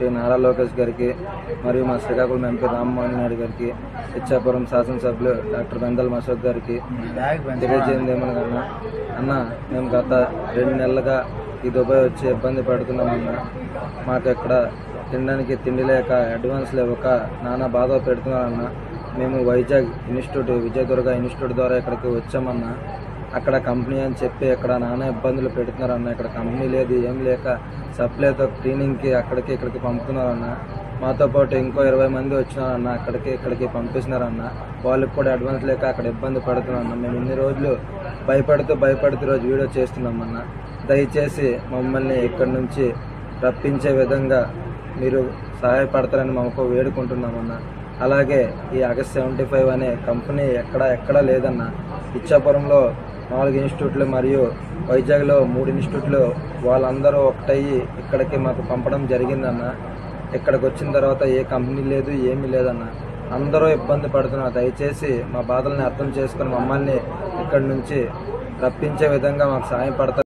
శ్రీ నారా లోకేష్ గారికి మరియు మా శ్రీకాకుళం ఎంపీ రామ్మోహన్ నాయుడు గారికి, ఇచ్చాపురం శాసనసభ్యులు డాక్టర్ బెందల్ మసూద్ గారికి తెలియజేయండి ఏమనగా, అన్న మేము గత 2 నెలలుగా ఈ దుబాయ్ వచ్చి ఇబ్బంది పడుతున్నామన్నా. మాకు ఇక్కడ తినడానికి తిండి లేక అడ్వాన్స్లు ఇవ్వక నానా బాధ పెడుతున్నారన్న. మేము వైజాగ్ ఇన్స్టిట్యూట్, విజయదుర్గ ఇన్స్టిట్యూట్ ద్వారా ఇక్కడికి వచ్చామన్నా. అక్కడ కంపెనీ అని చెప్పి ఇక్కడ నానా ఇబ్బందులు పెడుతున్నారన్న. ఇక్కడ కంపెనీ లేదు, ఏం లేక సప్లైతో క్లీనింగ్కి అక్కడికి ఇక్కడికి పంపుతున్నారన్న. మాతో పాటు ఇంకో 20 మంది వచ్చినారన్న, ఇక్కడికి పంపిస్తున్నారన్న. వాళ్ళకి కూడా అడ్వాన్స్ లేక అక్కడ ఇబ్బంది పడుతున్నారన్న. మేము ఇన్ని రోజులు భయపడుతూ రోజు వీడియో చేస్తున్నామన్న. దయచేసి మమ్మల్ని ఇక్కడి నుంచి రప్పించే విధంగా మీరు సహాయపడతారని మాకు వేడుకుంటున్నామన్న. అలాగే ఈ ఆగస్ట్ 75 అనే కంపెనీ ఎక్కడా లేదన్న. ఇచ్చాపురంలో 4 ఇన్స్టిట్యూట్లు మరియు వైజాగ్లో 3 ఇన్స్టిట్యూట్లు వాళ్ళందరూ ఒకటయ్యి ఇక్కడికి మాకు పంపడం జరిగిందన్న. ఇక్కడికి వచ్చిన తర్వాత ఏ కంపెనీ లేదు, ఏమీ లేదన్న. అందరూ ఇబ్బంది పడుతున్నారు. దయచేసి మా బాధల్ని అర్థం చేసుకొని మమ్మల్ని ఇక్కడి నుంచి రప్పించే విధంగా మాకు సహాయపడతారు.